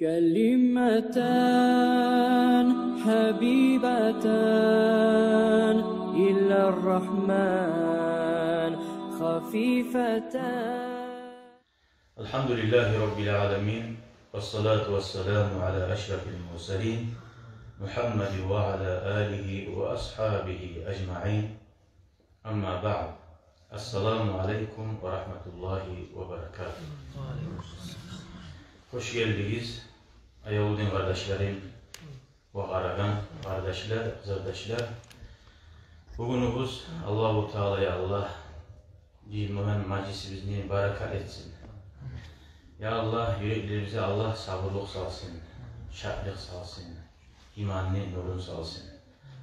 كلمتان حبيبتان إلى الرحمن خفيفتان. الحمد لله رب العالمين، والصلاة والسلام على أشرف المرسلين محمد وعلى آله وأصحابه أجمعين. أما بعد، السلام عليكم ورحمة الله وبركاته. Hoş geldiniz Ayavudin kardeşlerim, Vaharagan kardeşler, kızardaşlar. Bugünümüz Allahu Teala'ya Allah diyeyim majlisimizni barakat etsin. Ya Allah, yüreklerimize Allah sabırlık salsın, şartlık salsın, imanını nurun salsın.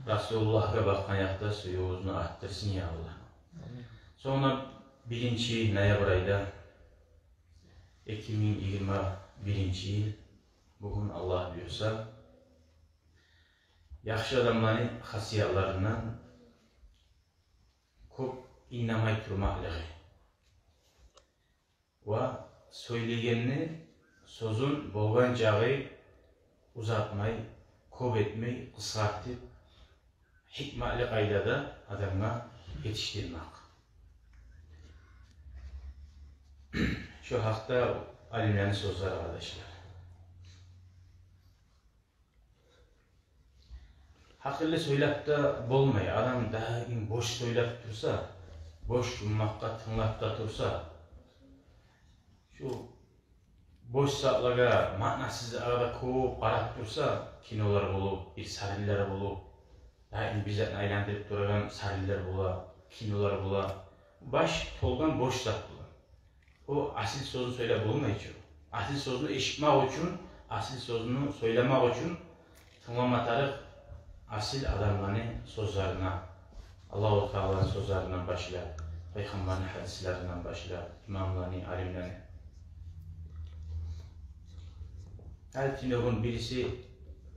Resulullah'a bakan ayakta suyuğuzunu arttırsın ya Allah. Sonra 1. noyabr ayda 2021 yıl, bugün Allah diyorsa, yaxşı adamların hasiyatlarından çok inlemay turmaklığı ve söyleyenini sözün bolgan çağı uzatmay, kop etmey, kısaltıp hikmetli kaydada adamına yetiştirmek. Şu hakta alimlerin sözleri arkadaşlar. Haklı söylep de bolmay, adam daim boş söylep dursa, boş ummakka tınlap da dursa, şu boş saatlaga manasız arada kovup arat dursa, kinolar bulup, bir sariller bulup, daim bize aylandırıp duragan sariller bula, kinolar bula, baş tolgan boş saat bula. O asil sözünü söyle bulmayı için, asil sözünü eşitmek için, asil sözünü söylemek için tınlamatarık asil adamların sözlerine, Allah-u Teala'nın sözlerinden başlar, Peygamberin hadislerinden başlar, imamlarını, alimlerini. Elçinin birisi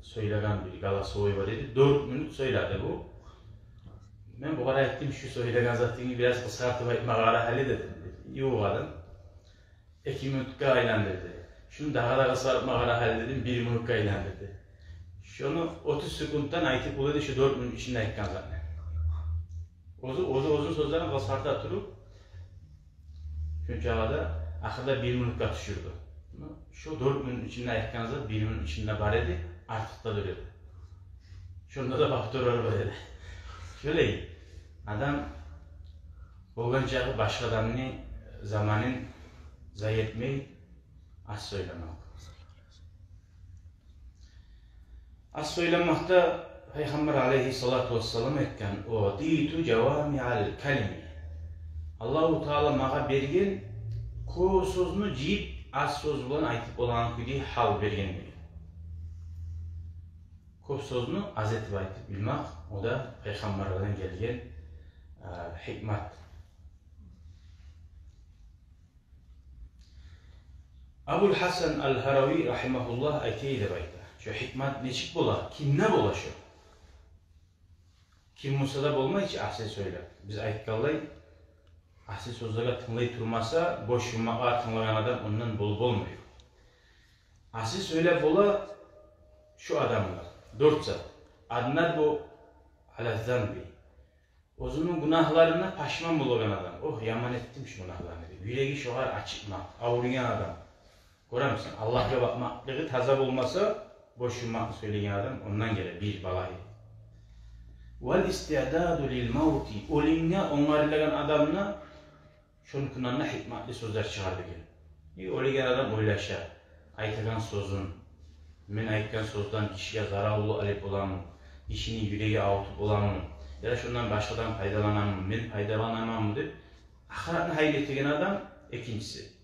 söyleyen bir Galasoy var dedi, 4 minut söyledi bu. Ben bu kadar ettim, şu söyleyen zatını biraz kısaltıp etmek ara hallededim dedi. Yok adam. 2 minutka aylandırdı. Şunu daha da kısaltmak ara hallededim, 1 minutka aylandırdı. Şunu 30 sekunddan aytıp uladı şu 4 minut içinde ekkan zaten. Uzun sözlerin kısaltıp turup şu çağda ahırda 1 minutka düşürdü. Şu 4 minut içinde ekkan zaten 1 minut içinde var idi, artık da duruyordu. Şunda da faktör var böyle. Şöyle adam bolgan çağı başka adamını zamanın zayi etmeyi az söylemek. Az söylemekte Peygamber aleyhissalatu vesselam etken o ditu cevami'al kelimi. Allah-u Teala mağa bergen ko sözünü jiyip az söz bilen aytıp olan gibi hal bergen diyor. Ko sözünü az etip aytıp bilmek, o da Peygamberlerden gelgen hikmet. Abul Hasan al-Harawi rahimahullah ayteydi bayta. Şu hikmet neçik bola, kim ne bola şu? Kim musada bolma hiç ahsen söyler. Biz aytkalay, ahsen sözlere tınlay turmasa, boş yummağa tınlayan adam ondan bol bolmuyor. Ahsen söyler bola şu adamlar, 4 zat. Adnar bu alazzanbi. Ozunun günahlarına paşman bulagan adam. Oh yaman ettim şu günahlarını. Yüreği şoğar açıkma, avruyan adam. Görür müsün? Allah'a bakmaklığı taza olmasa, boş yummak söyleyen adam ondan gelir bir balayı. Vel istiadadu lil mauti. Olinga onlarlagan adamına şunun kınanına hikmetli sözler çıkardı gel. Oligen adam oylaşar. Aytagan sözün, men aytgan sözden kişiye zararlı alıp olamın, kişinin yüreği avutup olamın, ya da şundan başkadan faydalanamın, men faydalanamam mı deyip, ahiretini hayrettiğin adam ikincisi.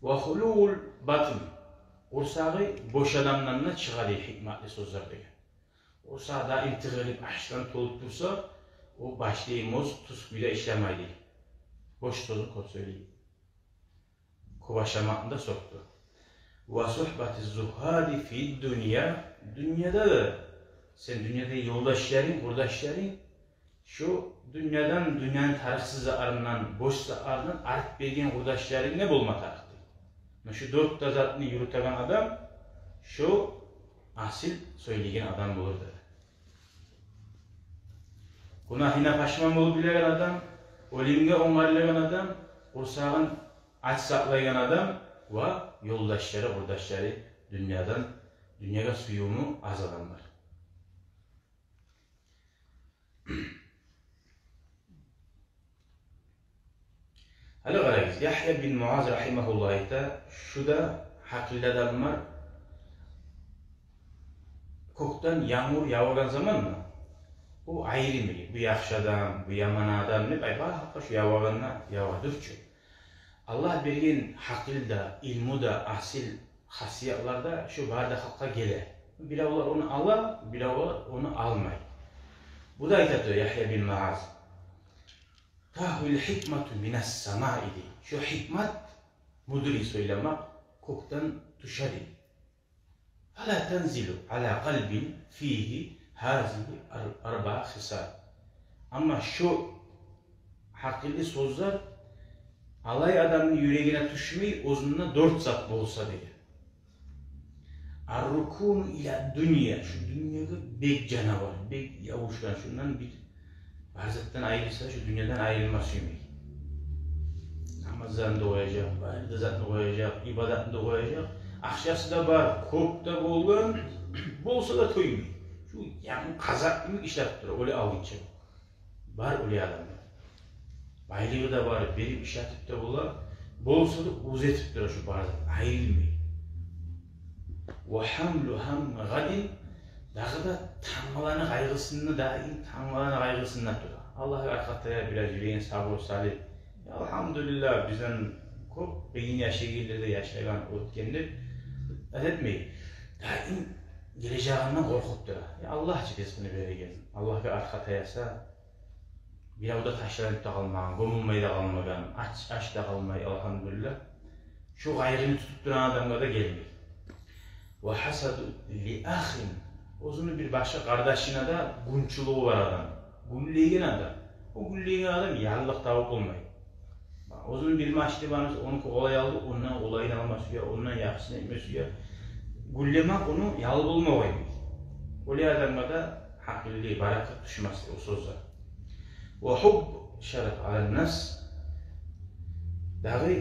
Ve hulul batın. Orsağı boş adamlarına çıkarıyor hikmetli sözler diyor. Orsağı da intiqilip aşktan tolup dursa, o başlayımız tuskuyla işlemeydi. Boş sözü kod söyleyeyim. Kovaşamakında soktu. Ve suhbati zuhadi fi dünya. Dünyada da, sen dünyada yoldaşların, kurdaşların, şu dünyanın tarihsiz arından, boş arından artık bergen kurdaşların ne bulma tarihti? Şu 4 zatını yürüten adam, şu asil söyleyen adam bulurdu. Günahına paşman bolup bilen adam, ölümge ongarlayan adam, kursağın aç saklayan adam ve yoldaşları, dünyaya suyumu az adamlar. Hadi qarayız. Yahya bin Muaz rahimahullah da şu da haklı adamlar koktan yağmur yağılan zaman mı? O ayrımı, bu yaxşı adam, bu yaman adam ne? Ay bak hakka şu yağılanına yağadırçı. Allah bergen hakil da, ilmu da, asil hasiyatlarda şu barda hakka gele. Bilavlar onu ala, bilavlar onu almay. Bu da aytıyor Yahya bin Muaz. Tahul hikmatu minas sama idi. Şu hikmet mudri söylemek koktan düşer. Fala tenzilu ala kalbin fihi hazihi arba hisal. Ama şu hakiki sözler alay adamın yüreğine düşmeyi ozununa 4 zat olsa diye. Arrukunu ila dünya. Şu dünyada bek canavar, bek yavuşkan şundan bir barzattan ayrılsa şu dünyadan ayrılması yemeği. Namazdan da koyacak, ibadatını koyacak, ibadatını da koyacak. Akşası da var, kop da bolgan, bolsa da toymuyor. Şu yani kazak gibi işlettir, öyle avınca. Var öyle adamlar. Baylığı da var, berip işletip de bolar, bolsa da uzetiptir şu barzat, ayrılmıyor. Ve hamlu ham gadin, dağı da tanmalarına kaygısını daim tanmalarına kaygısından dur. Allah'a arkadaşlar biraz yüreğin sabır salih. Elhamdülillah bizden çok beyin yaşayıcılarda yaşayan ötkenler etmeyin. Daim geleceğinden korkup dur. Allah çıkısını veregen. Allah'a arkadaşlar bir avda taşlanıp da kalmayan, gömülmeyi de kalmayan, aç da kalmayı elhamdülillah. Şu gayrını tutup duran adamlara da gelmeyin. Ve hasadu li ahin. Ozunu bir başka kardeşine de gunçuluğu var adam. Gülleyen adam. O gülleyen adam yallık tavuk olmayı. Ozunu bir maçlı bana onu kolay aldı, ondan olayını alması ya, ondan yapısını etmesi ya. Güllemek onu yal bulmayı. Öyle adamla da hakilliği, barakat düşmesi o sözler. Ve hub şeref alen nas. Dağı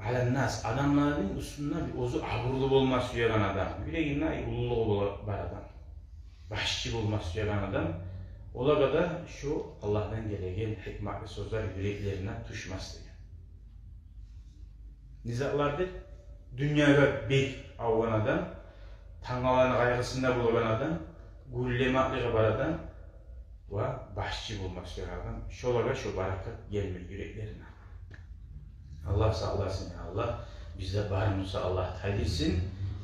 alen nas, adamların üstünde bir ozu aburlu olması yaran adam. Yüreğinde ululuğu var adam. Başçı olması yaran adam. Ola kadar şu Allah'tan gelen hikmetli sözler yüreklerine düşmez diye. Nizaklardır, dünyaya bek avlan adam, tangaların kaygısında bulan adam, güllemaklığı var adam ve başçı olması yaran adam. Şolara şu barakat gelmiyor yüreklerine. Allah sağlasın ya Allah. Bizde var mısa Allah taydilsin,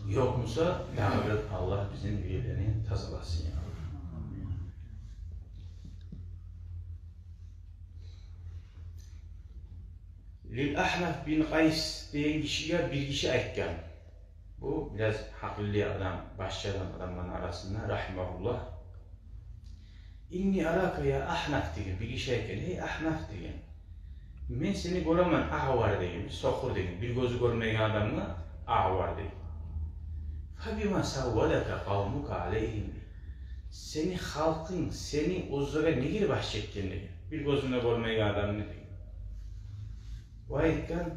yok musa Allah bizim yüreklerini tazalasın ya Allah. Lil Ahnaf bin Qays diyen kişiye bir kişi aytkan. Bu biraz haklı adam, başçı adamların arasında rahimahullah. İnni araka ya Ahnaf diyen bir kişi aytkan. Hey Ahnaf diyen. Men seni göremem ahvar diyen, sokur diyen. Bir gözü görmeyen adamla ahvar diyen. Fabima savvadaka kavmuka aleyhim. Seni halkın, seni uzlara ne gibi bahşetken diyen. Bir gözünde görmeyen adam ne diyen. وَاِذْكَنْ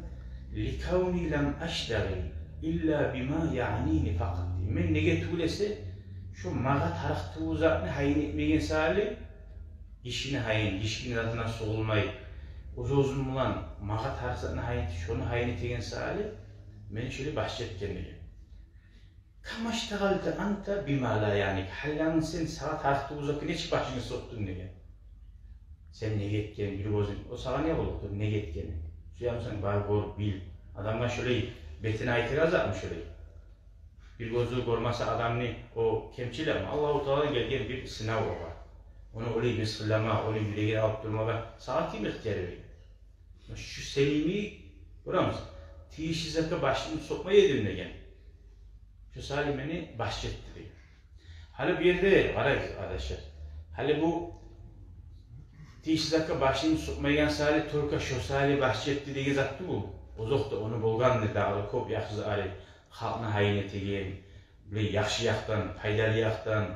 لِكَوْنِي لَمْ أَشْتَغِلْ اِلَّا بِمَا يَعْنِينِ فَقَدْ. Men nege tuğlese, şu mağa taraktığı uzakını hayin etmeyen sahili, işini hayin, işini zatına soğulmayı, uzun bulan mağa taraktığı hayin, şunu hayin etmeyen sahili, beni şöyle bahşetken diye. كَمَشْتَغَلْتَ أَنْتَ بِمَا لَا yani, hallanın sen sağa taraktığı uzakını hiç başını soktun diye. Sen ne getken, bir bozun, o sağa ne oldu, ne getkeni? Suyamsan var gör bil. Adamlar şöyle betine itiraz atmış şöyle. Bir gözü görmese adam ne o kemçil ama Allah-u Teala gelgen bir sınav var. Onu öyle misillama, onu yüreğine alıp durmaya sağa kim ihtiyar veriyor? Şu selimi görüyor Tiyişi zaka başını sokmaya edilmegen. Şu salimeni bahşetti diyor. Hali bir yerde var arkadaşlar. Hali bu Tişlaka başını sokmayan sali Turka şu sali bahşetti diye zattı bu. Uzakta onu bulgan ne dağlı kop yaxşı ali halkına hayin etegen, biley yaxşı yaktan, faydalı yaktan,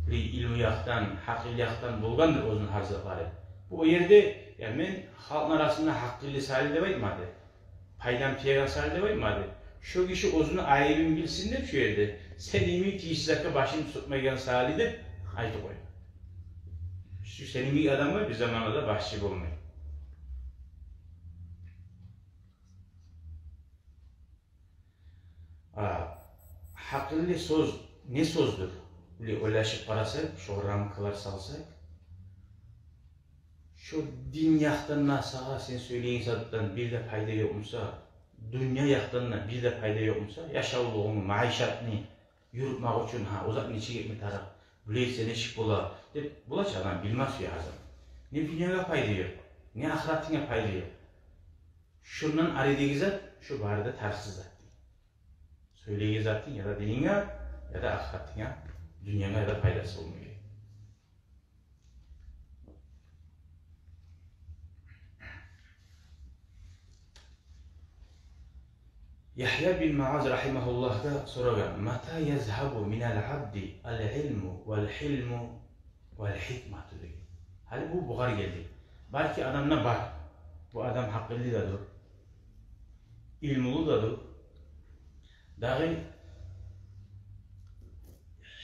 biley ilmi yaktan, hakil yaktan bolgandır özünün harcıklary. Bu yerde yani men halkın arasında hakkıyla sahil dep aytmady. Paydam tegan sahil dep aytmady. Şu kişi özünü ayıbın bilsin dep şu yerde. Senimi tiyişizakka başını tutmayan sahili dep aytıp koy. Şu senimi adamlar bir zamanda başçı bolmayın. Haklı söz ne sözdür? Böyle oylaşıp karasak, şu ramkalar salsak, şu din yaktanına sağa sen söyleyin zaten bir de fayda yokmuşsa, dünya yaktanına bir de fayda yokmuşsa, yaşavluğunu, maişatını yürütmek için ha uzak neçe gitme taraf, bileyse ne şık bola, dep bulaç adam bilmez ya azam. Ne dünyaya fayda yok, ne ahiretine fayda yok. Şundan aradaki zat, şu barada tarsız zat. Söyleyici zatın ya da dinine ya da ahiretine, dünyana ya da faydası olmuyor. Yahya bin Muaz rahimahullah da soruyor. Mata yazhabu minel abdi al-ilmu vel-hilmu vel-hikmatu diyor. Hali bu Bukhari geldi. Belki adamına bak. Bu adam haklı dadır. İlmulu dadır. Dahi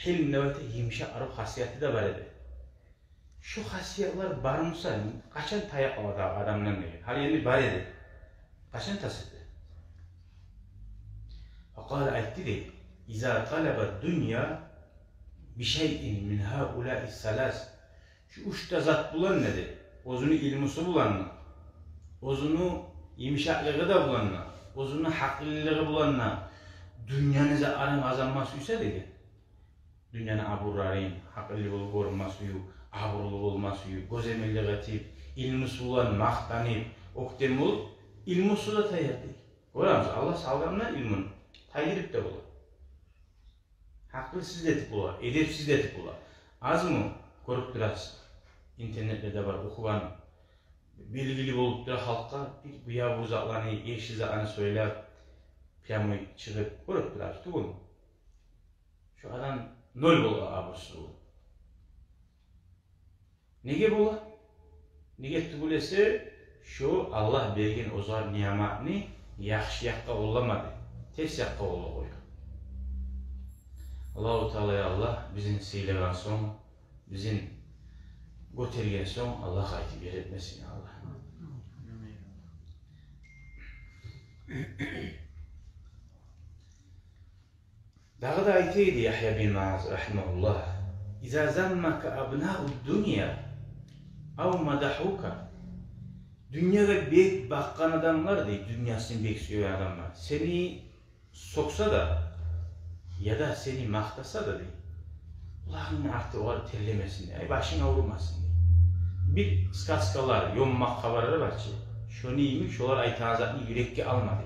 hilm nevete yumuşak arı hasiyeti de var idi. Şu hasiyetler barmısa kaçan tayak aldı adamdan diyor. Hali yani var idi. Kaçan tasıttı. Fakal aytti de İza talaba dünya bir şeyin min haulâi salâs. Şu uçta zat bulan nedir? Ozunu ilmusu bulanla, ozunu yumuşaklığı da bulanla, ozunu haklılığı bulanla dünyanıza arın azalması ise dedi. Dünyanın aburarın, haklı olup olması yok, aburlu olması yok, gözemelli gatip, ilmusu bulan maqtanıp, oktem olup, ilmusu da tayyardı. Görüyoruz, Allah sağlamına ilmini tayyirip de bular. Haklı siz de tip bular, edepsiz de tip bular. Az mı görüp durasın? İnternette de var, okugan, bilgili olup da halka bir bu ya bu zatlarını, eşi zatlarını söyler, piyamoy çıkıp görüp durasın, değil mi? Şu adam nol bola abursuz olur. Nege bola? Nege tübülese şu Allah bergen ozar niyamatını yaxşı yakka olamadı, ters yakka ola koyuyor. Allah-u Teala'ya Allah bizim seylegan son, bizim götürgen son Allah aytip öğretmesin Allah. Dağı da aytıydı Yahya bin Muaz rahimahullah. İza zammaka abna'ud dünya av madahuka. Dünyada bek bakkan adamlar değil, dünyasını bek söylüyor adamlar. Seni soksa da ya da seni maktasa da değil. Ulan artık o terlemesin diye, başın ağrımasın diye. Bir skaskalar, yommak haberleri var ki, şu neymiş, şolar aytazatını yürekki almadı.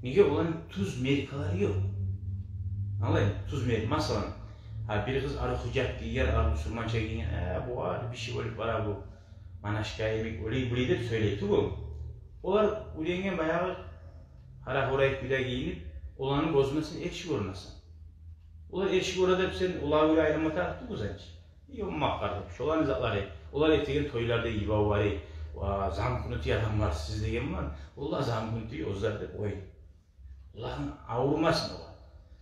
Niye olan tuz merikaları yok. Anlayın, tuz merikaları. Mesela, bir kız arı hücap giyer, arı Müslüman çekin, bu var, bir şey olup var bu. Manaşka yemek, öyle de söyleyip bu. Onlar uyangen bayağı hara horayıp bir de giyinip, olanın bozmasını ekşi görmesin. Onlar erişik orada hep sen ulağı öyle ayrılma tarafı bu zanç. Yommak kardeş. Şolan zatları. Onlar ettiğin toylarda yiva var. Zam kunutu adam var siz degen var. Allah zam kunutuyu ozlar dep oy. Allah'ın ağırmasın ola.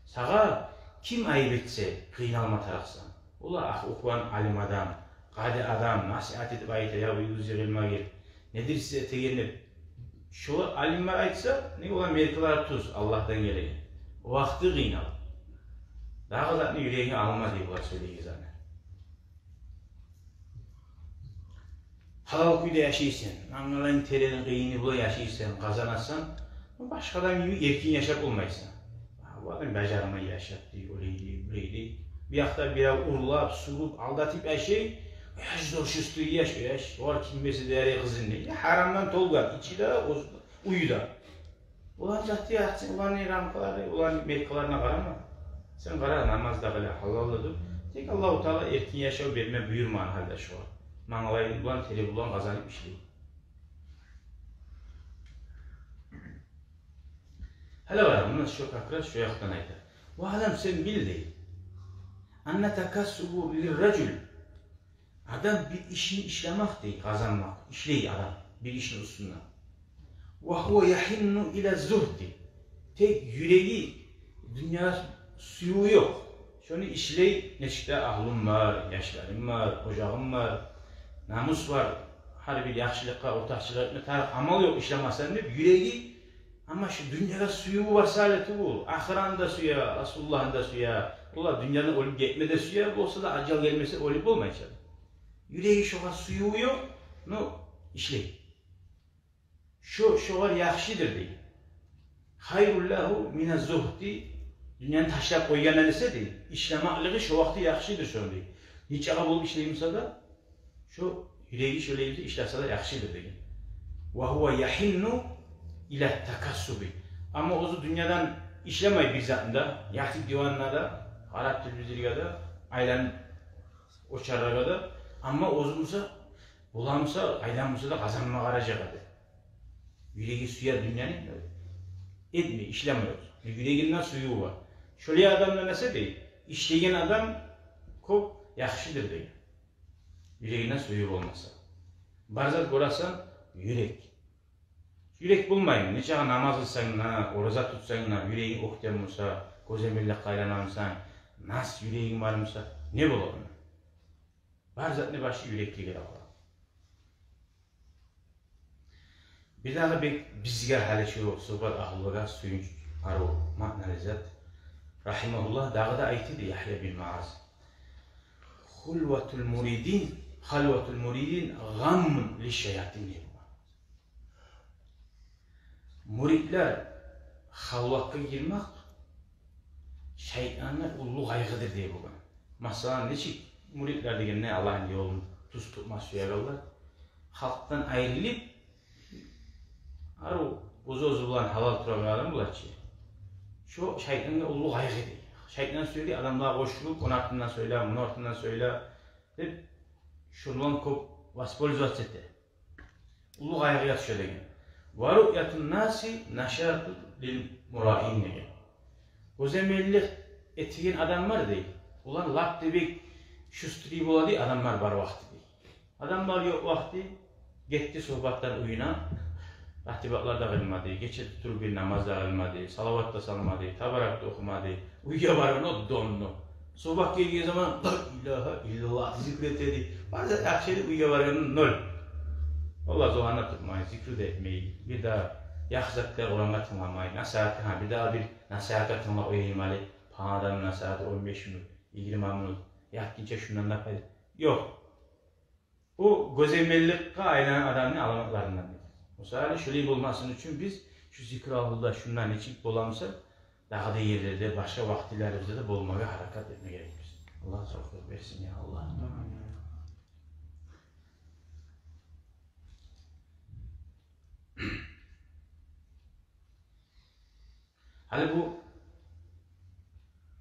Sağa kim ayıp etse kıynalma tarafsan. Ola okuyan alim adam, kadi adam, nasihat edip ayıta ya bu yüz yığılma gel. Nedir size tegenip? Şu alimler aytsa ne olan merkalar tuz Allah'tan gelen. O vakti kıynal. Daha zatını yüreğine alma diye bunlar söyleyeceğiz anne. Halal kuyda yaşayırsan, angalayın terinin kıyını bula yaşayırsan, kazanırsan, başkadan gibi erkin yaşap olmaysan. Bu adam becermeyi yaşap diye, öyleydi, böyleydi. Bir yakta bir urlap, surup, aldatıp yaşay, yaş zor şüstü yaş, var kimbesi değeri kızın diye. Haramdan tolgar, içi de, uyu da. Ulan zatı yahtsın, ulan ramkaları, ulan merkalarına karama. Sen kara namazda böyle halallıdır. Tek Allah-u Teala erkin yaşav verme buyurman halde şu an. Mağlayın bulan, teli bulan kazanıp işleyin. Hele var, bunun şu kakra şu yaktan ayda. Bu adam sen bil değil. Anne takassubu lirracül. Adam bir işini işlemek değil, kazanmak. İşleyi adam bir işin üstüne. Ve huve yahinnu ile zuhdi. Tek yüreği, dünya suyu yok. Şunu işley, neçte ahlım var, yaşlarım var, ocağım var, namus var. Her bir yaxşılıkka, ortakçılıkla tarif amal yok işlemezsen deyip yüreği ama şu dünyada suyu var saleti bu. Ahiran da suya, Resulullah'ın da suya. Ulan dünyanın olup gitmede suya olsa da acel gelmesi olup olmayacak. Yüreği şoğa suyu yok, no işley. Şu var yaxşıdır değil. Hayrullahu mine zuhdi. Dünyanın taşlap koyganlar ise değil. İşlemaklığı şu vakti yaxşıdır şöyle değil. Hiç ağa bulup işleyimse de şu yüreği şöyle işlerse de yaxşıdır değil. Ve huve yahinnu ile takassubi. Ama ozu dünyadan işlemeyi bir zatında, yatıp divanlarda, harat televizyon aylan o çarragada ama ozumuza bulamsa, aylanımıza da kazanma aracıgadı. Yüreği suya dünyanın etmiyor, işlemiyoruz. Yüreğinden suyu var. Şöyle adamla nese değil, işleyen adam çok yaxşıdır değil. Yüreğinden suyu olmasa. Barzat görürsen yürek. Yürek bulmayın. Neçe namaz kılsan, oruza tutsan, yüreğin oktem olsa, gözemirlik kaylanamsan, nas yüreğin varmışsa ne bulur onu? Barzat ne başı yürekli gerek var. Bir daha bizge hali şu sohbet ahlıga suyunç aru ma'nalizat. Rahimahullah dağda aytidi Yahya bin Maaz. Hulvatul muridin gammun li şeyatin diyor. Muridler halvakka girmek şeytanın ulu kaygıdır diye bugün. Mesela neçik muridler degen ne Allah'ın yolunu tuz tutmaz suya kalırlar. Halktan ayrılıp aru uzu bulan halal turabilen bular ki. Şu şeytanın ulu kaygı değil. Şeytan söyledi adamlar koşulup onun ardından söyle, bunun ardından söyle. Hep şundan kop vaspolizat etti. Ulu kaygıya düşüyor degen. Varuyatun nasi naşatul lil murahin degen. Gözemellik etiğin adamlar değil. Ulan lap debek şustri boladı adamlar var vakti değil. Adamlar yok vakti gitti sohbattan uyuna. Rahtibatlar da kılmadı, geçip tutup bir namaz da kılmadı, salavat da salmadı, tabarak da okumadı, uyuya varın o donlu. Sohbat geldiği zaman la ilahe illallah zikretledi. Bazen akşeli uyuya varın nol. Allah zoğanla tutmayın, zikri de etmeyin. Bir daha yakzaklar olanlar tınlamayın. Nasihatı bir daha bir nasihatı tınla uyuymalı. Panadan nasihatı 15 minut, 20 minut. Yakınca şundan da paylaş. Yok. Bu gözemellikle aylanan adamın alamatlarından. Mesela şöyle olmasın için biz şu zikr ahlıda şundan içip dolamsak daha da yerlerde başka vaktilerimizde de bulmaya hareket etmeye gerekir. Allah sağlık versin ya Allah. Hali bu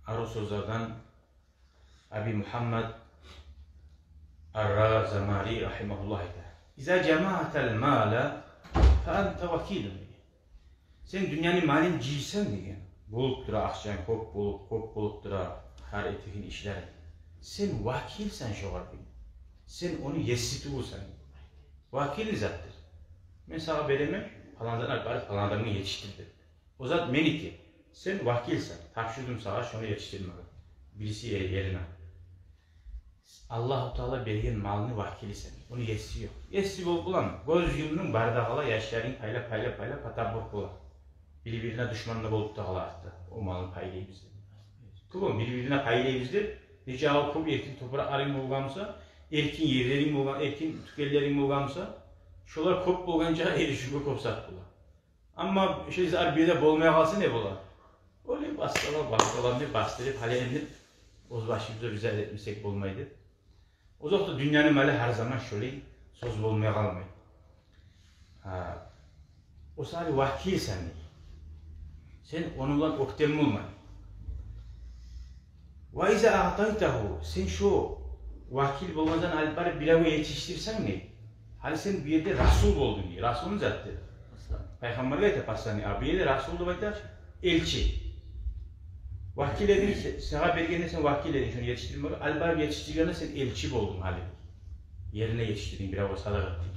arı sözlerden Abi Muhammed Ar-Razamari rahimahullah eder. İza cema'atel mâle fe ente vakilun. Sen dünyanın malini ciysen diye. Bulup dura akşam kop bulup dura her etikin işleri. Sen vakilsen şu var bir. Sen onu yesituğusan. Vakil zattır. Ben sana veremem, falandan albarı falan adamı yetiştirdi. O zat meniki. Sen vakilsen, takşırdım sana şunu yetiştirme. Birisi yerine. Allah-u Teala bergen malını vakilisen. Onu yesiyor. Yesi bulan göz yumunun bardağala yaşların payla patabbuk bulan. Birbirine düşmanla bolup da arttı. O malın paylayı bizde. Kubun birbirine paylayı bizde. Nece ağ kub erkin toprak arayın bulgamsa, erkin yerlerin bulgamsa, erkin tükellerin bulgamsa, şolar kop bulganca erişimi kopsat bulan. Ama şey arbiyede bolmaya kalsa ne bulan? Öyle baskalan bir bastırıp hallenip ozbaşımıza güzel etmesek bulmaydı. O zaman da dünyanın malı her zaman şöyle söz bulmaya kalmıyor. O sadece vakil sen değil. Sen onunla oktem olma. Ve ize a'taytahu sen şu vakil bulmadan albarı bilave yetiştirsen ne? Hani sen bir yerde Rasul oldun diye. Rasul'un zattı. Peygamber gayet pasani. Bir yerde Rasul da elçi. Vakil edin, sana belgende sen vakil edin, şunu yetiştirme. Albar yetiştirgende sen elçi oldun hali. Yerine yetiştirdin, biraz sadaka ettin.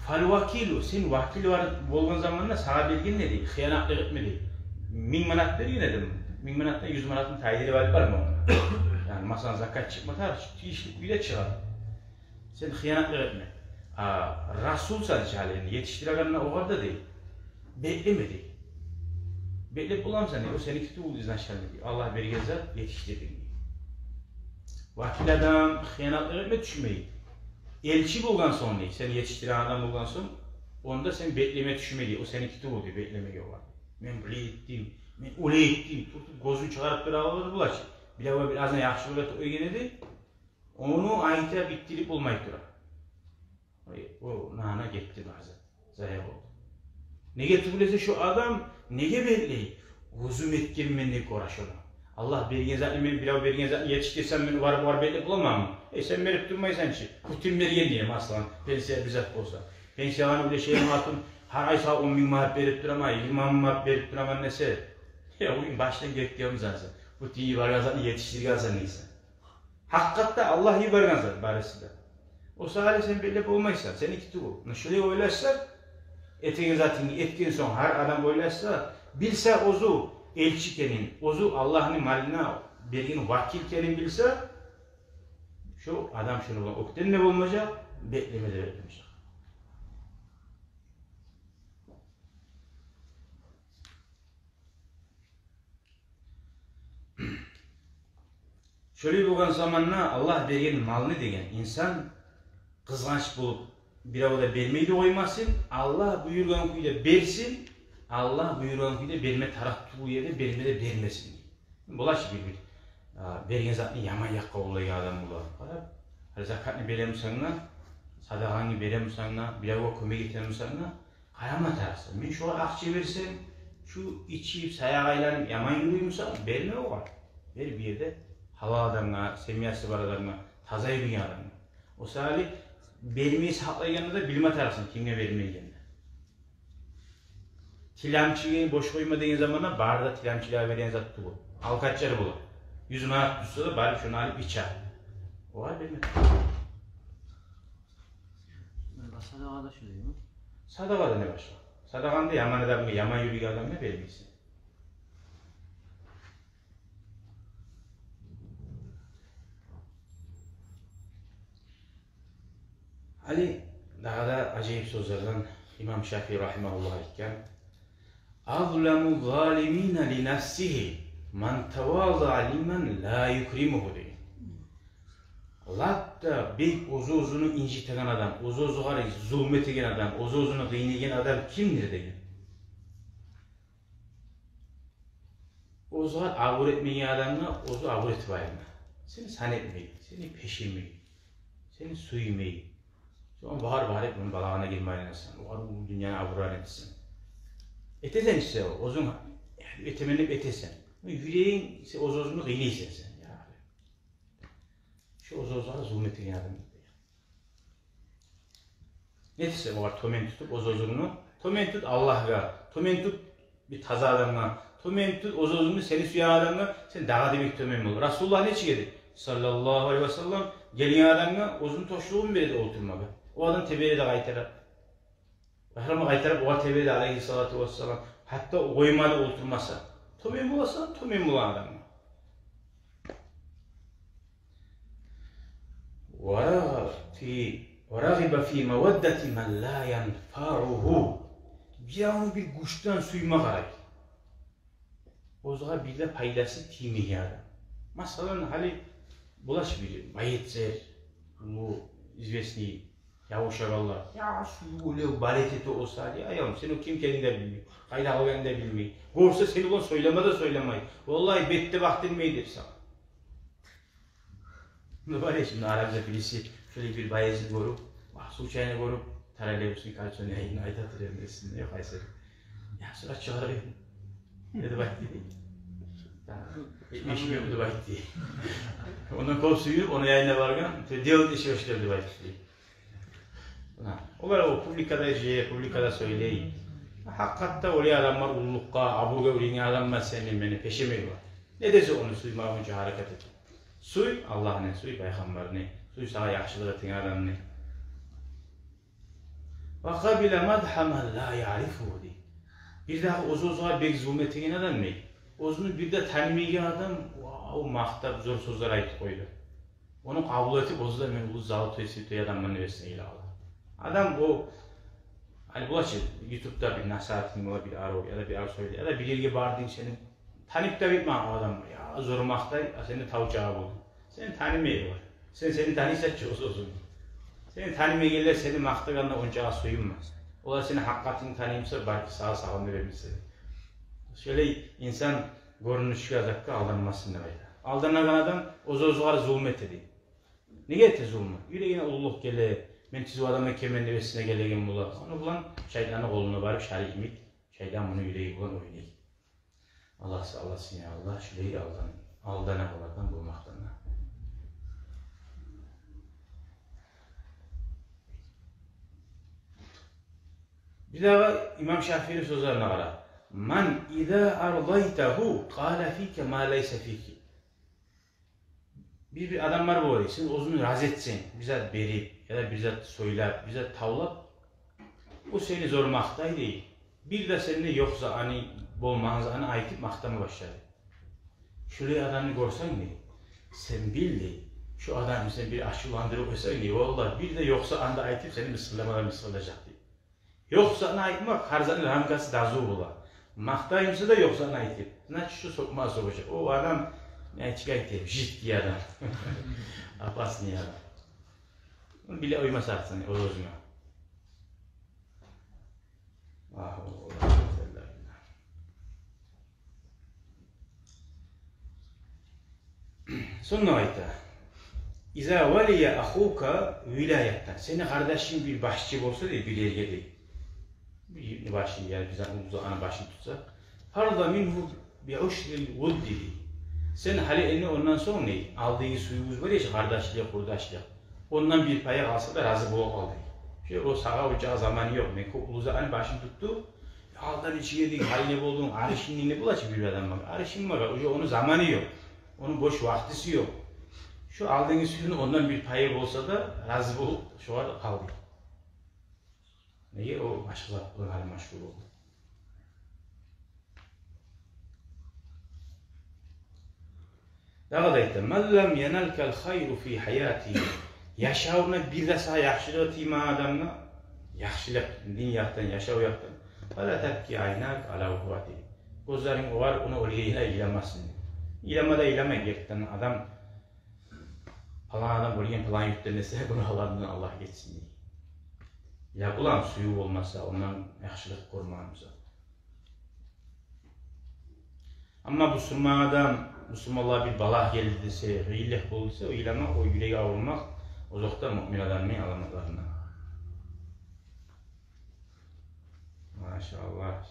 Fal vakilu, sen vakil var olduğun zamanla sana belgen ne değil, hıyanatlık etme değil. 1000 manat veriyor ne dedim? 1000 manattan 100 manatın tayideli var mı onunla? Yani masan zakat çıkmadı, işlik bir de çıkar. Sen hıyanatlık etme. Rasul sadece halini yetiştirenlerine o kadar da değil. Bekleme değil. Beklep bulamsan diye, o seni kötü buldu izin aşağıda diye. Allah vergeze yetiştirdin diye. Vakil adam hıyanatlık etme düşmeyi. Elçi bulgan son değil, seni yetiştiren adam bulgan son, onda sen bekleme düşme diye, o seni kötü buldu, bekleme yok var. Ben böyle ettim, ben öyle ettim, gözünü çıkarıp bir ağladı bulaş. Bilavga birazdan yaxşı olaydı öğrenedi, onu ayta bittirip olmayıp durar. O nana gitti bazen, zayıf oldu. Nege tübülese şu adam, nege belli? Huzum etken menlik uğraş ona. Allah bergen zatlı beni bilav bergen zatlı yetiştirsen beni var belli bulamam mı? Sen verip durmaysan ki, kutum bergen diyeyim aslan, pensiye bizzat olsa. Pensiyanı bile şeyin hatun, her ay sağ 10 bin manat verip duramay, 20 manat verip duraman nese? Ya bugün baştan gerektiğimiz zaten. Bu iyi var zatlı yetiştirgen neyse. Hakikatte Allah iyi var zaten barisi de. O sahile sen belli olmaysan, seni kitu bu. Şöyle oylarsan, etkin zaten etkin son her adam oylarsa, bilse ozu elçikenin, ozu Allah'ın maline bergin vakilkenin bilse, şu adam şunu bulan, okten ne bulmayacak, bekleme de vermeyecek. Şöyle bulgan zamanla Allah bergin malını degen insan kızganç bulup bir avada vermeyi de koymasın, Allah buyurgan kuyda versin, Allah buyurgan kuyda verme tarafı bu yerde verme de vermesin. Bulaş bir bergen zatını yaman yakka olayan adam bular. Zakatını verem sana, sadakanı verem sana, bir avga köme getirem sana, kayama tarafı. Ben şu akçe versem, şu içip sayağaylanıp yaman yürüyümsa verme o var. Ver bir yerde halal adamına, semiyası var adamına, tazayı bir adamına. O sahali vermeyi saklayacağını da bilme tarafısın, kimle vermeyeceğini. Tilamçıyı boş koyma dediğin zamanla barda tilamçılığa veren zattı bu. Alkaçları bulur. 100 manat tutsa da bari şunu alıp içer. O var verme. Sadakada şöyle mi? Sadakada ne başka? Sadakanda yaman adamı, yaman yürüyen adamına vermeysin. Ali daha da acayip sözlerden İmam Şafii rahimahullah iken "Azlamu zalimina li nafsihi man tavaza limen la yukrimuhu" diyor. Latta bir uzunu inciten adam, uzunu zulmet eden adam, uzunu kıynayan adam kimdir diyor. Uzun avur etmeyen adamla uzu avur etmeyen. Seni sanetmeyi, seni peşirmeyi, seni suymayı. Sonra bahar hep bunun balağına girmeyen insan. O var bu dünyanın avruran etsin. Etesen işte o, ozun etemenip etesen. Yüreğin ise ozunu kıynıysen sen. Şu ozozlara zulmetin yardım ediyor. Ne dese o var tomen tutup ozozunu, tomen tut Allah'a, tomen tut bir taza adamla, tomen tut ozozunu seni suya adamla, sen daha demek tomen olur. Resulullah ne çekedi? Sallallahu aleyhi ve sellem gelin adamla uzun toşluğun beri de oturmadı. O adam tebeye de kaytarıp. Bahrama kaytarıp o tebeye de aleyhissalatu vesselam. Hatta koymada oturmasa. Tomen bulasın, tomen bulan adamla. وَرَغِبَ فِي مَوَدَّةِ مَنْ لَا يَنْفَعُهُ Bir bir kuştan suyma garay. O zaman bir de paydası timihi adam. Mesela hali bulaş bir bayitser, bu izvesni yavuşagallar. Ya şu öyle baleteti olsa diye ayağım sen o kim kendin de bilmiyor. Kayda algan da bilmiyor. Gorsa seni ulan söyleme de söylemeyi. Vallahi bette vaktin meydir sana. Ne var ya şimdi Arapça birisi şöyle bir bayezid görüp, mahsul çayını görüp, taralebusunu karşısına yayını ayet hatırlıyorum resimde yok Aysel. Ya sıra çağırayım. Dedi bak dedi. İşim yok dedi bak dedi. Ondan kol suyup, onu yayına vargan, diyor işi hoş dedi bak dedi. Olar o publikada söyleyeyim. Hakikatte oraya adamlar ullukka, abuga ulinge adamlar senin beni peşemeyi var. Ne dese onu suyma önce hareket et. Suy, Allah ne, suy peygamber ne, suy sana yaxşılık etin adam ne. Ve kabile madhamen la ya'rifuhu di. Bir daha ozuğa bek zulmetegen adam ne? Ozunu bir de tanımayan adam, o maqtab zor sözler aytıp koydu. Onu kabul etip ozda men ulu zalı töysütü adamın nevesine ile aldı. Adam o hani bulaşı YouTube'da bir nasihatin ola bir aro ya da bir aro söyle ya da bir yerge bardın seni tanıp da bitme adam ya zor maqtay seni tavcağı buldu. Seni tanımayı var. Seni tanıysa çözüyorsun. Seni tanımayanlar seni maqtaganla oncağa soyunmaz. Ola seni hakikatini tanıyımsa belki sağında vermişse. Şöyle insan görünüşü azakka aldanmasın demeydi. Aldanan adam ozuğa zulmet edeyim. Ne getir zulmü? Yüreğine ulluk gele, men siz o adamın kemen nevesine gelegen bula. Onu bulan şeytanın koluna varıp şerikmik, şeytan bunu yüreği bulan oynayın. Allah sağlasın ya Allah, şüleyi aldanalardan bulmaktan. Bir daha İmam Şafii'nin sözlerine ara. Man idâ ardaytahu qâle fîke mâ leyse fîki. Bir adam var bu arada, sen ozunu razı etsin, bize berip ya da bize söylep, bize tavlap, o seni zor maqtay değil. Bir de senin yoksa hani bolmağınızı hani aytıp maqtama başladı. Şuraya adamı görsen ne? Sen bildi, şu adamı sen bir aşılandırıp ösen ne? Vallahi bir de yoksa anda aytıp seni mısırlayacak diye. Yoksa ana aytmak harzanın ramkası dazu bula. Maqtayımsa da yoksa ana aytıp. Naçı şu sokmağa sokacak. O adam ne çıkaytı? Jit diye adam. Apas niye adam? Onu bile uymasa atsın o özüne. Ah o Sonra ayta. İza valiye ahuka vilayetten. Senin kardeşin bir başçı olsa da bir yerge değil. Bir başçı yani bizden uzağına başını tutsa. Farda minhu bi uşril vuddi. Sen hali elini ondan sonra ne? Aldığı suyumuz var ya kardeşliğe, kurdaşlığa. Ondan bir paya alsa da razı bulup aldı. Şey o sağa ucağı zamanı yok. Mekko uluzağını başını tuttu. Aldan içi yedik, haline buldun, arışınlığını bulaşıp bir adam bak. Arışın var, onun zamanı yok. Onun boş vaktisi yok. Şu aldığın suyunu ondan bir payı olsa da razı bulup şu an kaldı. Neye o başkalarının hali meşgul oldu. Daha da etti. Men lem yenelkel hayru fi hayati. Yaşavına bir de sana yaxşılığı tima adamına yaxşılık dünyaktan, yaşav yaktan. Fala tebki aynak ala uvvati. Gözlerin var, onu oraya ilemezsin. İleme de ileme gerçekten adam falan adam bölgen plan yüklenirse bunu alanından Allah geçsin diye. Ya ulan suyu olmasa ondan yaxşılık kormamıza. Ama bu sürma adam Müslümanlığa bir balah geldi dese, hıyillik olduysa o ileme, o yüreği avurmak uzakta mümin adamın alamatlarına. Maşallah.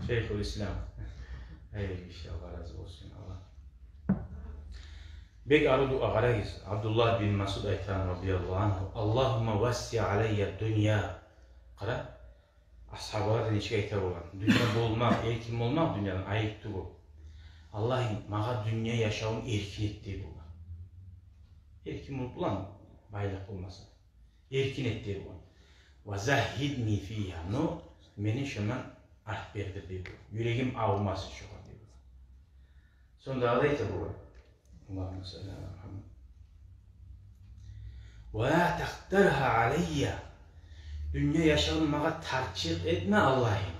Şeyhülislam. Ey inşallah razı olsun Allah. Bek aradu ağarayız. Abdullah bin Masud aytan radıyallahu anhu. Allahümme vassi aleyye dünya. Kara. Ashablara neçe aytar olan. Dünya bulmak, erkin olmak dünyanın ayıktı bu. Allah'ın mağa dünya yaşamın erkin ettiği bu. Erkin olup ulan baylık olmasa. Erkin ettiği bu. Ve zahidni fiyha. No, beni şundan art berdirdi bu. Yüreğim avulmasın şu an diyor. Sonra da ayta bu. Allahümme salli ala Muhammed. Ve la taktarha aleyye. Dünya yaşamın mağa tarçık etme Allah'ım.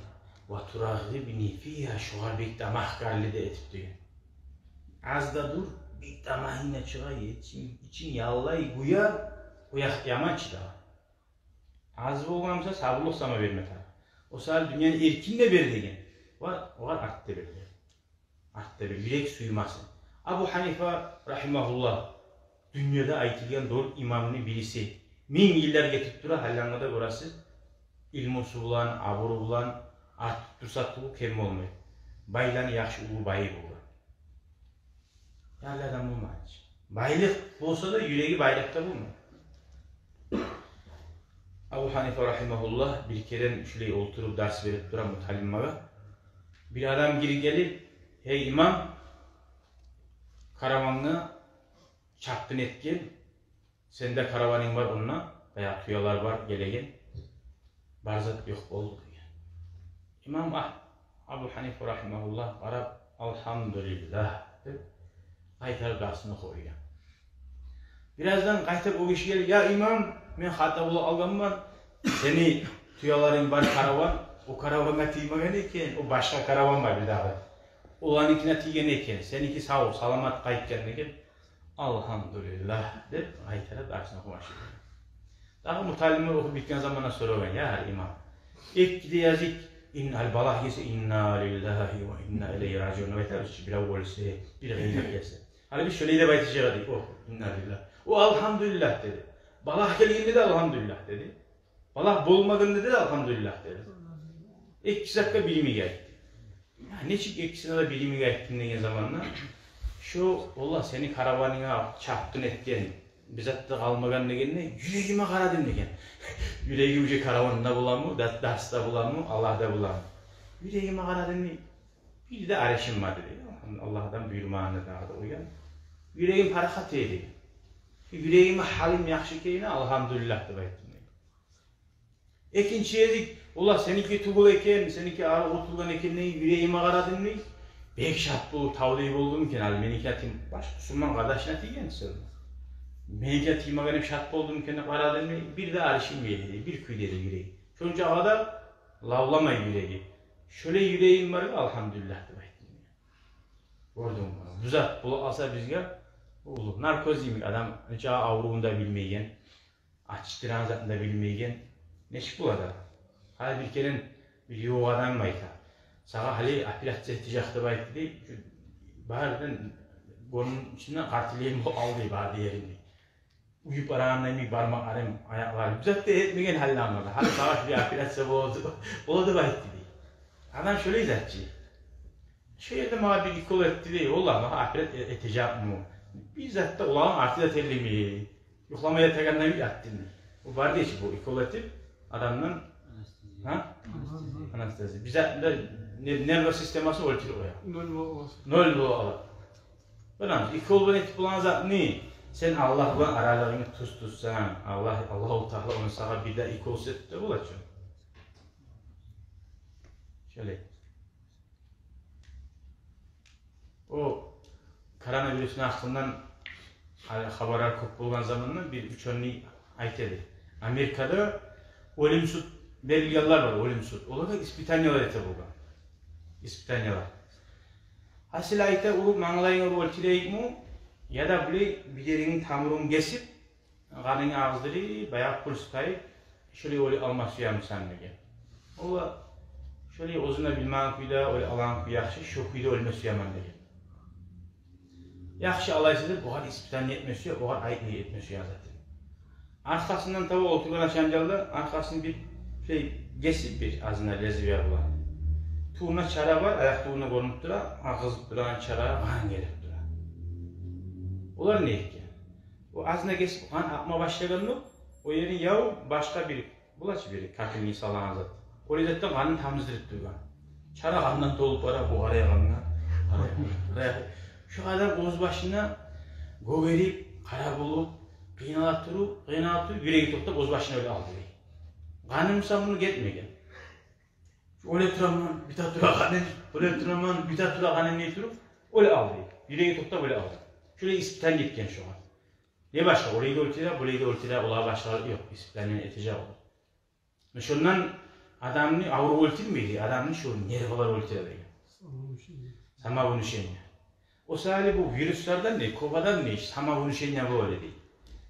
Ve turagibni fiyha şuar bir damahkarlı da etip diyor. Az da dur, bir damahine çıkayı için yallay guya, uyak yamaç da. Az olmamsa sabırlık sana verme tabi. O saat dünyanın erkinle verdiğin. Var artta verdi. Artta bir yürek suymasın. Abu Hanife rahimahullah dünyada aytilgen 4 imamının birisi. 1000 yıllar getirip dura hallanmada burası ilmusu bulan, aburu bulan, artık tursatlığı kelime olmuyor. Baylan yaxşı ulu bayı bulur. Yani adam bulmayız. Baylık olsa da yüreği baylıkta bulmuyor. Abu Hanife rahimahullah bir kere şöyle oturup ders verip duran mutallimaya. Bir adam geri gelip, hey imam, karavanını çaptın etken, sende karavanın var onunla, veya tuyalar var gelegen, barzat yok oldu diye. İmam Abu Hanife rahimahullah Arap elhamdülillah deyip kaytar karşısına koyuyor. Birazdan kaytar o kişi gelir, ya imam men hata algam var, seni tuyaların var karavan, o karavana tiymagan eken, o başka karavan var bir daha. Olanınkine tiygen eken, seninki sağ ol, salamat kayıtken eken, elhamdülillah deyip kaytar karşısına koyuyor. Daha mutallimler okup bitken zamana soruyor, ya imam, ilk gide yazık, İnnal balah yese inna lillahi ve inna ileyhi raciun ve tabii bir avvalse bir gayret yese. Hani bir şöyle de baytışa oh inna lillahi. O elhamdülillah dedi. Balah geldiğinde de elhamdülillah dedi. Balah bulmadığında da elhamdülillah dedi. İki dakika bilimi geldi. Ne için ikisine de bilimi geldiğinde zamanla şu Allah seni karavanına çarptın etken bizzat da kalmagan degende yüreğime karadın degen. Yüreği ucu karavanında bulan mı, derste bulan mı, Allah'da bulan mı? Yüreğime karadın bir de arşim var dedi. Allah'tan buyurmağını da uyan. Yüreğim harakat edildi. Yüreğime halim yaxşı keyine elhamdülillah da baytım. İkinci yedik, Allah seninki tuğul eken, seninki ağır oturgan eken yüreğime karadın mı? Bek şart bu tavlayı buldum ki, meniki atim başka Müslüman kardeşine tiyen sözüm. Meniki atıyma şart buldum ki, karadın mı? Bir de arşim yedi, bir küydedi yüreği. Çonca ağda lavlama yüreği. Şöyle yüreğim var, elhamdülillah da baytım. Gördün mü? Bu zat bunu alsa bizge, olur. Narkoz yemek adam, neçe avruğunu da bilmeyen, açtıran zatını da bilmeyen, neşik bu adam? Hadi bir kere bir yoğu adam bayta. Sağa hali apilatçı etticaktı baytı deyip, bağırdan, onun içinden kartileyim aldı bağırdı yerinde. Uyup arağımdan bir parmak arım ayaklarım. Zat da etmegen halde anladı. Hadi sağa bir apilatçı oldu baytı deyip. Adam şöyle izatçı. Şöyle de bana bir ikol etti değil, ola mı ahiret etecek mi? Bizzat da olan artıda terlimi, yoklamaya tegandan bir attın. O var diye bu ikol etip adamdan anestezi. Bizzat da nervous sisteması ölçülü oya. Nol bu ala. Bana ikol etip bulan zat ne? Sen Allah'la aralarını tutsan, Allahu Teala onu sana bir de ikol sette bulacak. Şöyle. O koronavirüsün hakkından haberler çok bulgan zamanında bir üçönlüğü aytedi. Amerika'da ölümsüz belgeler var, ölümsüz. Ola da İspanyollar ete bulgan. İspanyollar. Hasil ayta o manglayın ölçüleyik mu? Ya da böyle bir yerinin tamurunu kesip, kanın ağızları bayağı pulskayıp, şöyle öyle almak suyamısan degen. Ola şöyle uzuna bilmem kuyda, öyle alan kuy yaxşı, şu kuyda ölme suyaman degen. Yaxşı alaysıdır, o kadar ispitani etmesi yok, o kadar ayıp niye etmesi yok zaten. Arkasından tabi oturgan aşamcalda, arkasını bir şey, kesip bir azına rezervuar bulan. Tuğuna çara var, ayak tuğuna konup dura, ağızıp duran çara, kan gelip dura. Onlar ne ki? O azına kesip kan akma başlaganlık, o yerin yağı başka bir, bulaç bir kakilini salan zaten. O yüzden kanını tamızdırıp durgan. Çara kandan dolup ara, bu araya kanına, şu adam omuz başına göverip, kara bulup, kıynalat durup, yüreği toplayıp omuz başına öyle aldı. Kanımsa bunu gitmegen. Öyle duramam, bir tatlıra kanın, öyle duramam, bir tatlıra kanın ne durup, öyle aldı. Yüreği toplayıp öyle aldı. Şöyle ispiten gitken şu an. Ne başka? Orayı da ölçüler, burayı da ölçüler, olay başları yok. İspitenin eteceği olur. Şundan adamını avru ölçür müydü? Adamını şu nervalar ölçüler değil. Sama bunu şey ne? O sadece bu virüslerden ne, kovadan ne, sama bunu şey ne böyle değil.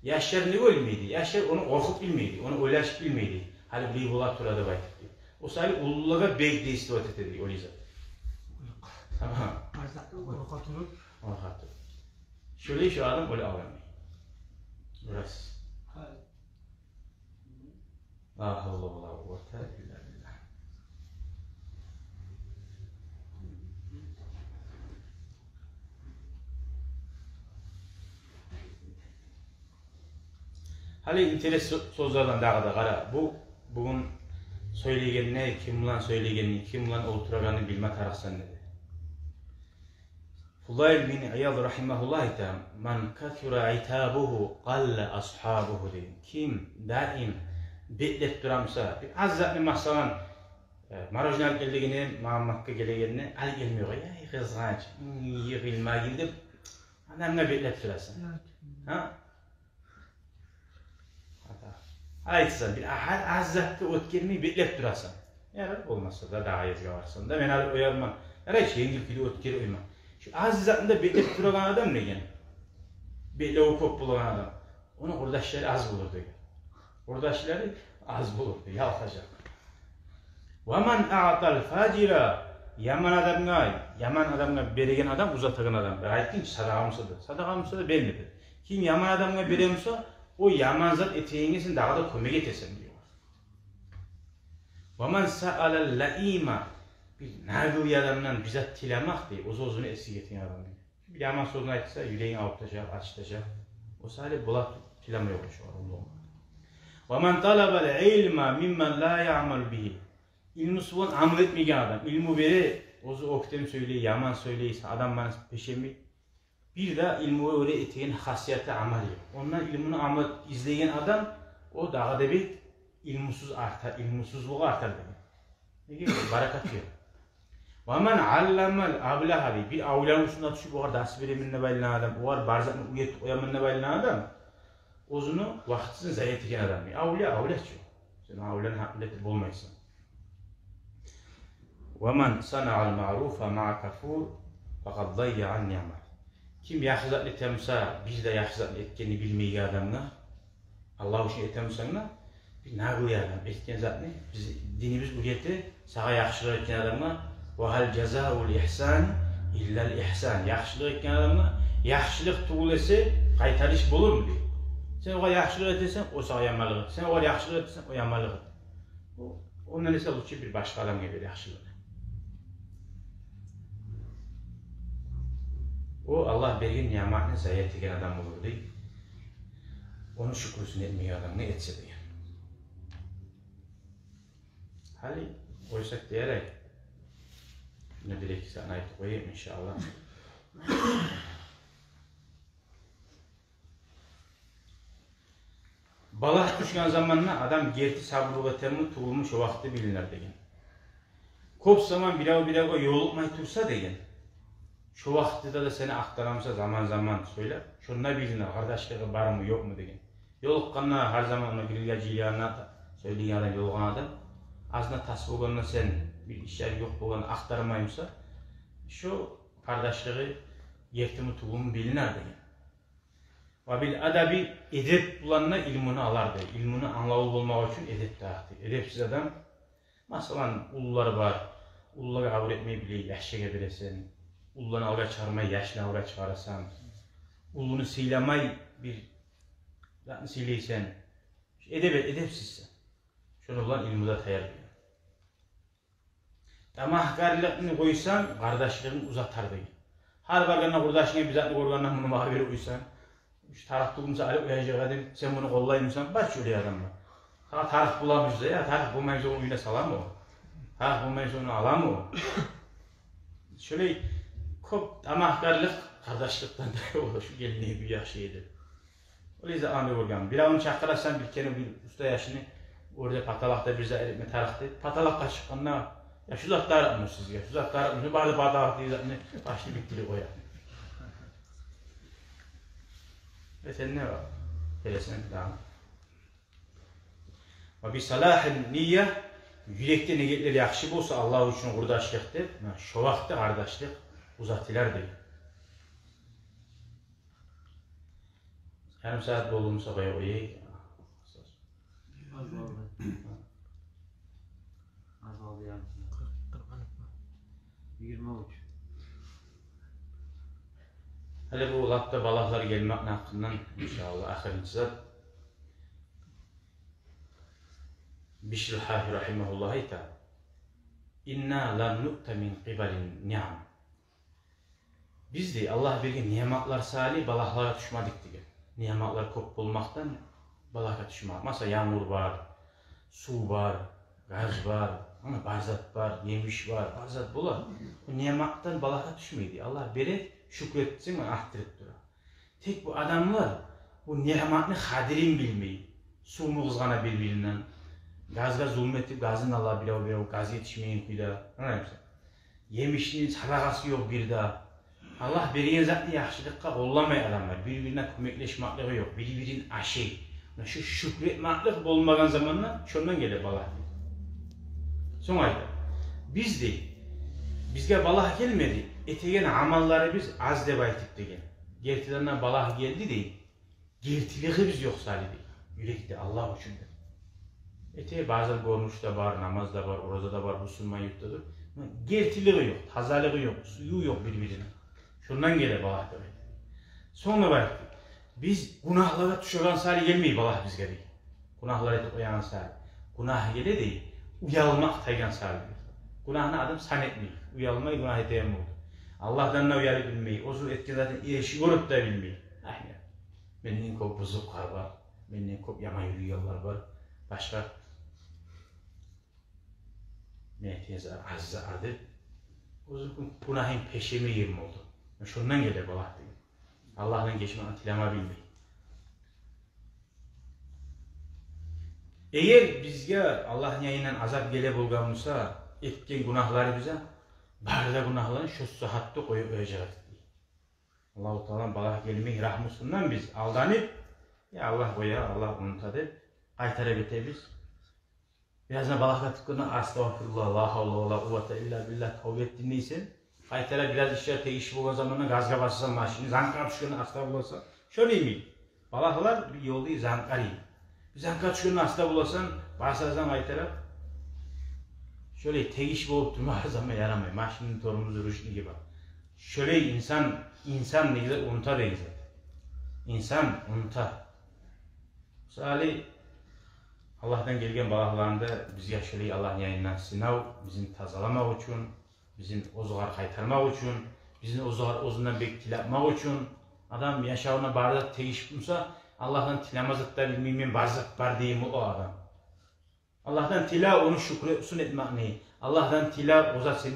Yaşar ne ölmeydi? Yaşar onu korkup bilmeydi, onu oylaşıp bilmeydi. Hali bir bulat turada baytık. O sadece ululaga bek de istivat etedi, o yüzden. Tamam. Orkatır. Şöyle şu adam öyle alamıyor. Burası. La havle ve la kuvvete illa billah. Hali interes sözlerden dağı da qara. Bugün söylegenine, kim bilan söylegenini, kim bilan olturaganını bilme tarafsan dedi. Fudayl bin İyad rahimahullah ayta, "Man kathura itabuhu qalla ashabuhu." dedi. Kim daim betlep duramsa, bir azzatni masalan marojnal geldigini, Muhammad'a gelegini al gelmiyor ya, kızganç, yığılma gidip adamla betlep durasın. Ha? Aytsa bir ahad azzatni o'tkirmay betlep durasın. Eğer olmasa da daha yazga varsın da ben hali uyarman. Eğer yengil kili o'tkir uyma. Şu azzatında betlep duragan adam negen? Betlevi köp bulagan adam. Onun kurdaşları az bulurdu. Kurdaşları az bulurdu, yalkacak. وَمَنْ اَعْطَ الْفَاجِرَ Yaman adamga beregen adam uzatagan adam. Ben aytdım ki sadakamsadı. Sadakamsadı belmedi. Kim yaman adamga beremsa o yaman zat eteğingesin dağa da kömek etesin diyor. وَمَنْ سَأَلَ اللَّئِيمَ Bir nagıl adamdan bizzat tilamak diye uzun esir getiren adam diyor. Bir yaman sözünü aytsa yüreğini avutacak, açtacak. O sadece bulat tilamıyor şu an. وَمَنْ طَلَبَ الْعِلْمَ مِمَّنْ لَا يَعْمَلْ بِهِ İlmi suvan amel etmeyen adam. İlmi veri, ozu oktem söyleyi, yaman söyleyiyse adam bana peşemi. Bir de ilmi öyle eteğin hasiyeti amel yok. Ondan ilmini amel izleyen adam, o daha da bir ilmusuz artar, ilmusuzluğu artar demek. Ne gibi? Barakat yok. وَمَنْ عَلَّمَ الْعَبْلَهَ Bir avlanın üstünde düşüp o kadar ders vereminle bayılan adam, o kadar barzatını uyet uyaminle bayılan adam, ozunu vaktisini zayi etken adam. Avla çok. Sen avlanın hakkında bulmaysın. وَمَنْ صَنَعَ الْمَعْرُوفَ مَعَ كَفُورٍ فَقَدْ ضَيَّعَ النِّعْمَةَ Kim yaxşılatlı temsa, biz de yaxşılatlı etkeni bilmeyen adamlar, Allah için etemsanlar, bir nağıl adam, etken zatını, dinimiz uriyeti, sağa yaxşılık etken adamlar, وَهَلْ جَزَاءُ الْإِحْسَانِ اِلَّا الْإِحْسَانِ Yaxşılık etken adamlar, yaxşılık tuğulesi kaytarış bulur mu diyor. Sen o kadar yaxşılık etersen, o sağa yanmalığı. Sen o kadar yaxşılık etersen, o yanmalığı. Ondan ise bu bir başka adam gelir yaxşılığı. O Allah bergen nimetini zayi etken adam olur değil. Onun şükrüsünü etmeyen adam ne etse diyor. Hali oysak diyerek şunu direkt sana ait koyayım inşallah. Balah düşken zamanla adam gerti sabrı temini tuğulmuş o vakti bilinir degen. Kop zaman birav yolukmay tursa degen. Şu vakti da seni aktaramsa zaman söyler. Şununla bilinir, kardeşliği var mı yok mu degen. Yolukkanına her zaman ona girilge cilyana söyleyen adam yolgan adam. Aslında tasvıganına sen bir işler yok boğanı aktarmayımsa şu kardeşliği yertimi tuğumu bilinir degen. Ve bil adabi edep bulanına ilmini alardı. İlmini anlalı bulmak için edep dağıttı. Edepsiz adam, mesela uluları var, uluları kabul etmeyi bile yaşlığa bilesin, ulularını alga çağırmayı yaşlı alga çağırasan, ulunu sıylamayı bir siyleysen, edepsizsen, şunu bulan ilmi de tayar diyor. Tamahkarlığını koysan, kardeşliğini uzatar diyor. Her bargana kardeşine bizatlı korgandan bunu bana verip uysan, şu taraf tuğumsa alıp uyacak dedim, sen bunu kollaymışsan baş şöyle adam var. Ha taraf bulamışsa ya, taraf bulmayınca onu yine salar mı o? Taraf bulmayınca onu alar mı o? Şöyle çok tamahkarlık, kardeşlikten de olur, şu geldiği bir yaşıydı. Öyleyse anı organ. Bir avını çakırarsan bir kere bir usta yaşını, orada patalakta bir zahir taraftı. Patalakta çıkanlar, ya şu zatlar atmışsınız ya, şu zatlar atmışsınız, bazı patalakta zatını başlı bittiri koyar. Ve sen ne var? Telesen devam. Ve bir salahin niyye, yürekte niyetler yakşı olsa Allah için kurdaşlıktır. Şu vakti kardeşlik uzattılar değil. Yarım saat dolumsa koya koyayım. Az oldu yarım saat. 23. Hele bu lapta balaklar gelmek hakkından inşallah ahirinci zat Bişr Hafi rahimahullah ita İnna lam nu'ta min qibalin ni'am Biz de Allah bilgi nimetler salih balaklara düşmedik diye. Nimetler çok bulmaktan balaka düşmek. Mesela yağmur var, su var, gaz var, ama barzat var, yemiş var, barzat bular. Bu nimetten balaka düşmeydi. Allah beri şükretsin ve ahtırıp durar. Tek bu adamlar bu nimetini kadirin bilmeyi, su muğzgana birbirinden, gazga zulmetip gazın Allah bile gaz yetişmeyin bir daha. Anladın mı? Yemişliğin sadakası yok bir daha. Allah beriyen zatlı yaxşılıkka kollamay adamlar. Birbirine kömekleşmaklığı yok. Birbirin aşı. Şu şükretmaklık olmadan zamanla şundan gelir balak. Son ayda. Biz de bizge balak gelmedi. Etegen amalları biz az deb aytıp degen. Gertilerinden balak geldi de gertiliği biz yok salidi. Yürekte Allah üçündür. Etege bazen görünüşte var, namazda var, orada var, Müslüman yurttadır. Gertiliği yok, tazalığı yok, suyu yok birbirine. Şundan gelir balak demek. Sonra var biz günahlara düşüren sari gelmeyi balak bizge değil. Günahlara etip uyanan sari. Günah gele değil, uyalmak taygan sari. Günahına adım san etmeyi, uyalmayı günah eteyem oldu. Allah'tan da uyarı bilmeyi, o su etki zaten eşi görüp de bilmeyi. Aynen. Benim çok bozuklar var, benim çok yama yürüyorlar var. Başka niyetiniz aziz'e adı. O zaman günahın peşimi yerim oldu. Şundan gelir balak değil. Allah'tan geçmeyi tilama bilmeyi. Eğer bizge Allah'ın yayından azap gele bulgamızsa etken günahları bize barda günahlarını şu sıhhatta koyup ölecek. Allah-u Teala balak gelmeyi rahmusundan biz aldanıp ya Allah koyar, Allah unutadı. Kaytara bite biz. Birazdan balaka tıkkına astagfirullah, la havla ve la kuvvete illa billah tavbe ettiğindeysen kaytara biraz işler değişip olan zamanla gazga basırsan maşini, zankar çıkına astagfirullah şöyle mi? Balaklar bir yolda zankar iyi. Zankar çıkına astagfirullah basarsan kaytara şöyle teyiş olup durma her zaman yaramıyor. Maşinin torumuzu rüştü gibi. Şöyle insan ne güzel unutar değil zaten. İnsan unutar. Salih Allah'tan gelgen balaklarında biz yaşayı Allah'ın yayından sınav, bizim tazalamak için, bizim ozuğar kaytarmak için, bizim ozundan bektilatmak için, adam yaşağına bardak teyiş bulsa, Allah'tan tilamazlık da bilmeyeyim, barzak var diyeyim o adam. Allah'tan tila onu şükretsin etmek neyi? Allah'tan tila uzak seni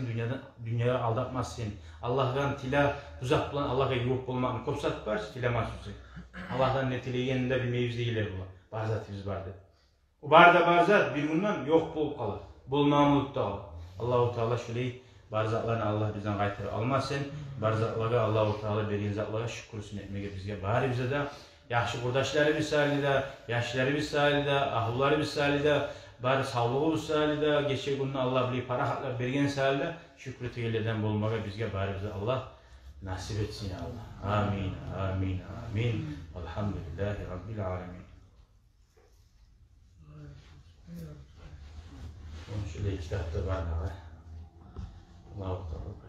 dünyaya aldatmaz seni. Allah'tan tila uzak bulan Allah'a yok olmak kopsat var, tilamaz seni. Allah'tan ne tileyeninde bir mevzi değiller bu. Barzatımız vardır. O barda barzat bir bundan yok bulup kalır. Bulmamılıkta kalır. Allah-u Teala şöyle barzatlarını Allah bizden kaytarır almazsın. Barzatlara Allah-u Teala beriyen zatlara şükürsün etmeye bizge. Bari bize de yaxşı kurdaşları misalinde, yaşları misalinde, ahulları misalinde, bari sağlığı misalinde, geçe gününü Allah bilir para haklar beriyen misalinde şükreti geleden bulmaya bizge bari bize Allah nasip etsin ya Allah. Amin, amin, amin. Elhamdülillahi Rabbil alemin. Şöyle kitapta var da var. Allah-u Teala